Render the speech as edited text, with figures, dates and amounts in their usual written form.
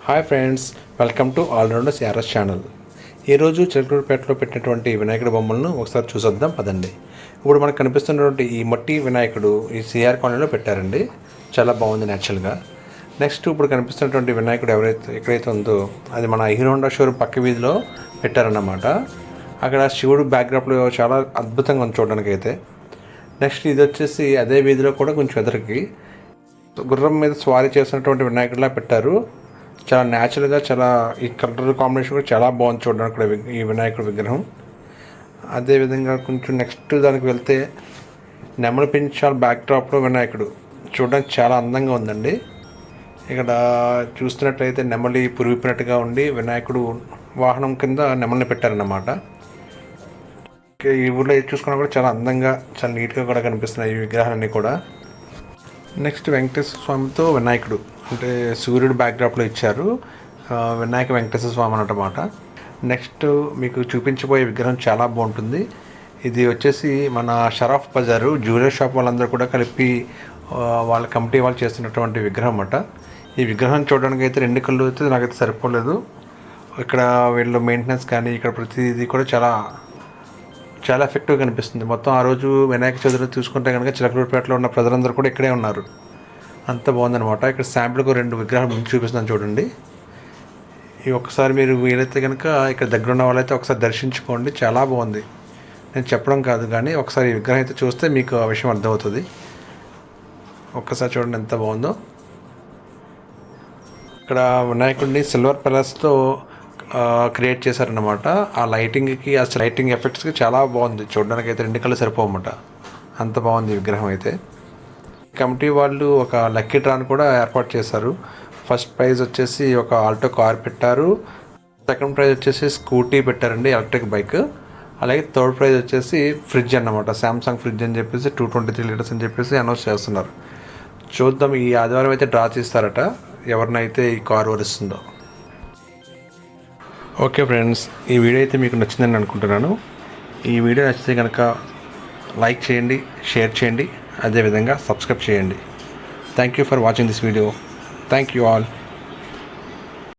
Hi friends, welcome to allrounders యారస్ channel. ఈరోజు చిలకలూరుపేటలో పెట్టినటువంటి వినాయకుడి బొమ్మలను ఒకసారి చూసొద్దాం పదండి. ఇప్పుడు మనకు కనిపిస్తున్నటువంటి ఈ మట్టి వినాయకుడు ఈ సిఆర్ కాలనీలో పెట్టారండి. చాలా బాగుంది న్యాచురల్గా. నెక్స్ట్ ఇప్పుడు కనిపిస్తున్నటువంటి వినాయకుడు ఎక్కడైతే ఉందో అది మన హీరో హోండా షోరూమ్ పక్క వీధిలో పెట్టారన్నమాట. అక్కడ శివుడు బ్యాక్గ్రౌండ్లో చాలా అద్భుతంగా ఉంది చూడడానికి అయితే. నెక్స్ట్ ఇది వచ్చేసి అదే వీధిలో కూడా కొంచెం ఎదురుకి గుర్రం మీద స్వారీ చేస్తున్నటువంటి వినాయకుడిలా పెట్టారు. చాలా న్యాచురల్గా, చాలా ఈ కలర్ కాంబినేషన్ కూడా చాలా బాగుంది చూడడానికి కూడా ఈ వినాయకుడి విగ్రహం. అదేవిధంగా కొంచెం నెక్స్ట్ దానికి వెళ్తే నెమలి పింఛాల్ బ్యాక్ డ్రాప్లో వినాయకుడు చూడడానికి చాలా అందంగా ఉందండి. ఇక్కడ చూస్తున్నట్లయితే నెమలి పురివిప్పినట్టుగా ఉండి వినాయకుడు వాహనం కింద నెమలిని పెట్టారన్నమాట. ఈ ఊళ్ళో ఏది చూసుకున్నా కూడా చాలా అందంగా, చాలా నీట్గా కూడా కనిపిస్తున్నాయి ఈ విగ్రహాలన్నీ కూడా. నెక్స్ట్ వెంకటేశ్వర స్వామితో వినాయకుడు అంటే సూర్యుడు బ్యాక్డ్రాప్లో ఇచ్చారు. వినాయక వెంకటేశ్వర స్వామి అన్నమాట. నెక్స్ట్ మీకు చూపించబోయే విగ్రహం చాలా బాగుంటుంది. ఇది వచ్చేసి మన షరాఫ్ బజారు జ్యువెలరీ షాప్ వాళ్ళందరూ కూడా కలిపి వాళ్ళ కమిటీ వాళ్ళు చేస్తున్నటువంటి విగ్రహం అన్నమాట. ఈ విగ్రహం చూడడానికి అయితే 2 కళ్ళు అయితే నాకైతే సరిపోలేదు. ఇక్కడ వీళ్ళు మెయింటెనెన్స్ కానీ ఇక్కడ ప్రతిదీ కూడా చాలా ఎఫెక్టివ్గా కనిపిస్తుంది. మొత్తం ఆ రోజు వినాయక చవితి చూసుకుంటే కనుక చిలకలూరుపేటలో ఉన్న ప్రజలందరూ కూడా ఇక్కడే ఉన్నారు. అంత బాగుందనమాట. ఇక్కడ శాంపుల్కు 2 విగ్రహాలు ముందు చూపిస్తున్నాను చూడండి. ఇవి ఒక్కసారి మీరు వీలైతే కనుక ఇక్కడ దగ్గర ఉన్న వాళ్ళైతే ఒకసారి దర్శించుకోండి. చాలా బాగుంది. నేను చెప్పడం కాదు కానీ ఒకసారి ఈ విగ్రహం అయితే చూస్తే మీకు ఆ విషయం అర్థమవుతుంది. ఒక్కసారి చూడండి ఎంత బాగుందో. ఇక్కడ వినాయకుడిని సిల్వర్ ప్యాలెస్తో క్రియేట్ చేశారన్నమాట. ఆ లైటింగ్కి, ఆ లైటింగ్ ఎఫెక్ట్స్కి చాలా బాగుంది చూడడానికి అయితే. 2 కళ్ళు సరిపోవన్నమాట. అంత బాగుంది ఈ విగ్రహం అయితే. కమిటీ వాళ్ళు ఒక లక్కీ డ్రాని కూడా ఏర్పాటు చేశారు. ఫస్ట్ ప్రైజ్ వచ్చేసి ఒక ఆల్టో కార్ పెట్టారు. సెకండ్ ప్రైజ్ వచ్చేసి స్కూటీ పెట్టారండి, ఎలక్ట్రిక్ బైక్. అలాగే థర్డ్ ప్రైజ్ వచ్చేసి ఫ్రిడ్జ్ అన్నమాట. శాంసంగ్ ఫ్రిడ్జ్ అని చెప్పేసి 223 లీటర్స్ అని చెప్పేసి అనౌన్స్ చేస్తున్నారు. చూద్దాం, ఈ ఆదివారం అయితే డ్రా తీస్తారట ఎవరినైతే ఈ కార్ వరిస్తుందో. ఓకే ఫ్రెండ్స్, ఈ వీడియో అయితే మీకు నచ్చిందని అనుకుంటున్నాను. ఈ వీడియో నచ్చితే కనుక లైక్ చేయండి, షేర్ చేయండి, అదేవిధంగా సబ్స్క్రైబ్ చేయండి. Thank you for watching this video. Thank you all.